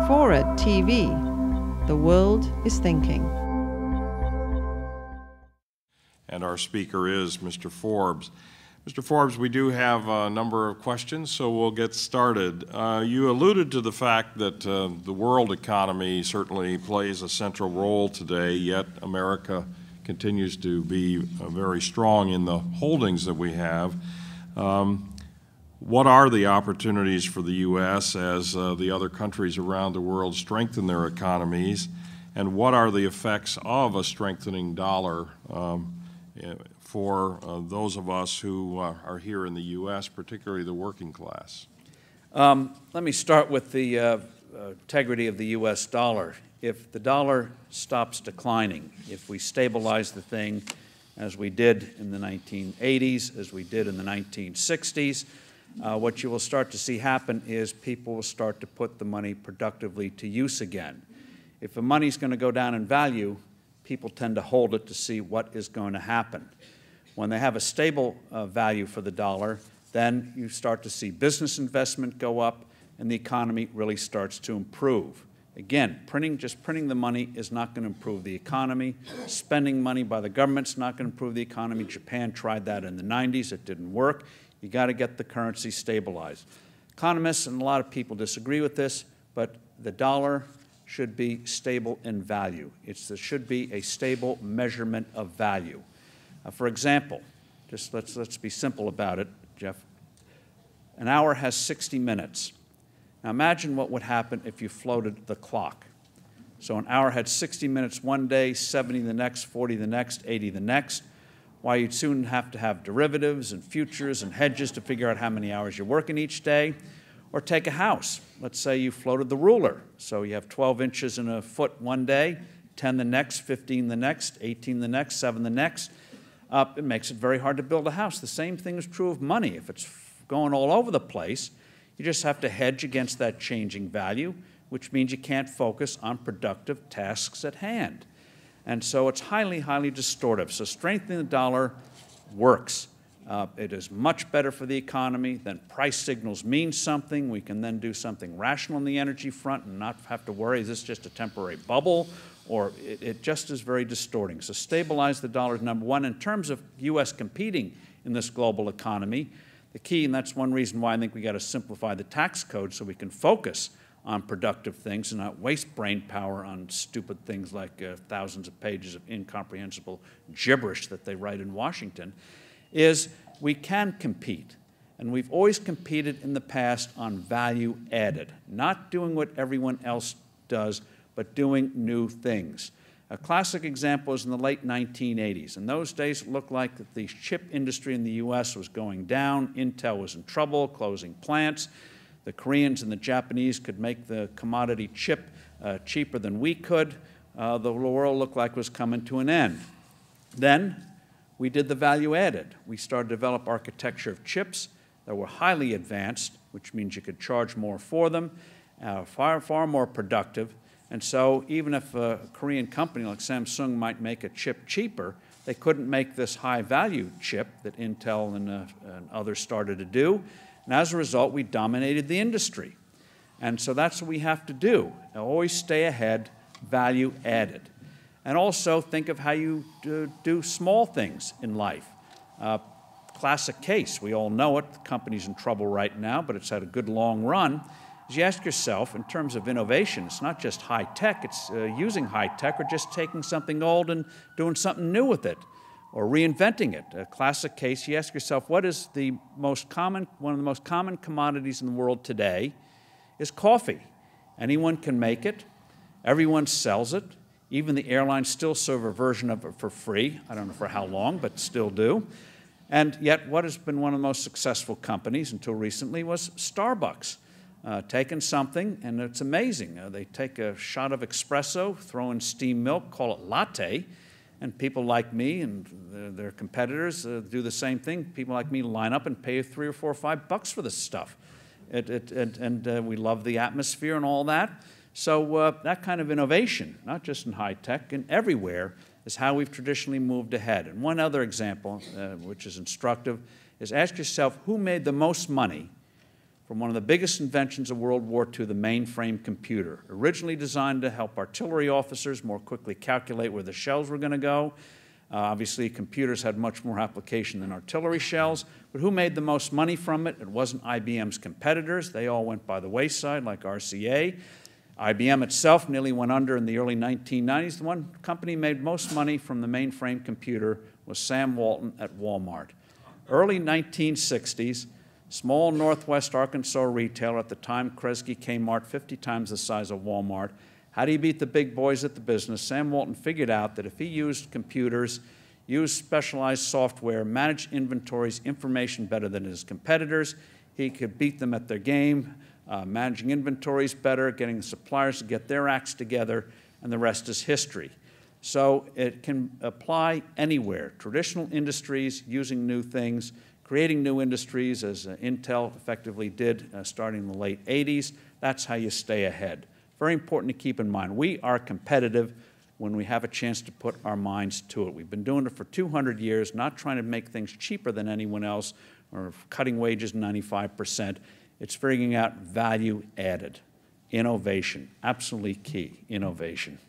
FORA.tv. The world is thinking. And our speaker is Mr. Forbes. Mr. Forbes, we do have a number of questions, so we'll get started. You alluded to the fact that the world economy certainly plays a central role today, yet America continues to be very strong in the holdings that we have. What are the opportunities for the U.S. as the other countries around the world strengthen their economies, and what are the effects of a strengthening dollar for those of us who are here in the U.S., particularly the working class? Let me start with the integrity of the U.S. dollar. If the dollar stops declining, if we stabilize the thing as we did in the 1980s, as we did in the 1960s, what you will start to see happen is people will start to put the money productively to use again. If the money's going to go down in value, people tend to hold it to see what is going to happen. When they have a stable value for the dollar, then you start to see business investment go up and the economy really starts to improve. Again, just printing the money is not going to improve the economy. Spending money by the government's not going to improve the economy. Japan tried that in the 90s. It didn't work. You got to get the currency stabilized. Economists and a lot of people disagree with this, but the dollar should be stable in value. There should be a stable measurement of value. For example, just let's be simple about it, Jeff. An hour has 60 minutes. Now imagine what would happen if you floated the clock. So an hour had 60 minutes one day, 70 the next, 40 the next, 80 the next. Why, you'd soon have to have derivatives and futures and hedges to figure out how many hours you're working each day. Or take a house. Let's say you floated the ruler. So you have 12 inches in a foot one day, 10 the next, 15 the next, 18 the next, 7 the next. It makes it very hard to build a house. The same thing is true of money. If it's going all over the place, you just have to hedge against that changing value, which means you can't focus on productive tasks at hand. And so it's highly, highly distortive. So strengthening the dollar works. It is much better for the economy. Then price signals mean something. We can then do something rational on the energy front and not have to worry, is this just a temporary bubble? Or it just is very distorting. So stabilize the dollar is number one. In terms of U.S. competing in this global economy, the key, and that's one reason why I think we got to simplify the tax code so we can focus on productive things and not waste brain power on stupid things like thousands of pages of incomprehensible gibberish that they write in Washington, is we can compete. And we've always competed in the past on value added, not doing what everyone else does, but doing new things. A classic example is in the late 1980s. In those days, it looked like the chip industry in the U.S. was going down. Intel was in trouble, closing plants. The Koreans and the Japanese could make the commodity chip cheaper than we could. The world looked like it was coming to an end. Then we did the value added. We started to develop architecture of chips that were highly advanced, which means you could charge more for them, far more productive. And so even if a Korean company like Samsung might make a chip cheaper, they couldn't make this high-value chip that Intel and others started to do. And as a result, we dominated the industry. And so that's what we have to do. Always stay ahead, value added. And also think of how you do small things in life. Classic case, we all know it, the company's in trouble right now, but it's had a good long run. As you ask yourself, in terms of innovation, it's not just high tech, it's using high tech or just taking something old and doing something new with it or reinventing it. A classic case, you ask yourself, what is the most common, one of the most common commodities in the world today is coffee. Anyone can make it, everyone sells it, even the airlines still serve a version of it for free. I don't know for how long, but still do. And yet what has been one of the most successful companies until recently was Starbucks. Taken something, and it's amazing. They take a shot of espresso, throw in steamed milk, call it latte, and people like me and their competitors do the same thing. People like me line up and pay $3 or $4 or $5 for this stuff. We love the atmosphere and all that. So that kind of innovation, not just in high tech, and everywhere, is how we've traditionally moved ahead. And one other example, which is instructive, is ask yourself who made the most money from one of the biggest inventions of World War II, the mainframe computer. Originally designed to help artillery officers more quickly calculate where the shells were going to go. Obviously, computers had much more application than artillery shells, but who made the most money from it? It wasn't IBM's competitors. They all went by the wayside, like RCA. IBM itself nearly went under in the early 1990s. The one company made most money from the mainframe computer was Sam Walton at Walmart. Early 1960s, small Northwest Arkansas retailer, at the time Kresge Kmart, 50 times the size of Walmart. How do you beat the big boys at the business? Sam Walton figured out that if he used computers, used specialized software, managed inventories, information better than his competitors, he could beat them at their game, managing inventories better, getting the suppliers to get their acts together, and the rest is history. So it can apply anywhere. Traditional industries using new things, creating new industries, as Intel effectively did starting in the late 80s. That's how you stay ahead. Very important to keep in mind. We are competitive when we have a chance to put our minds to it. We've been doing it for 200 years, not trying to make things cheaper than anyone else or cutting wages 95%. It's figuring out value added, innovation, absolutely key, innovation.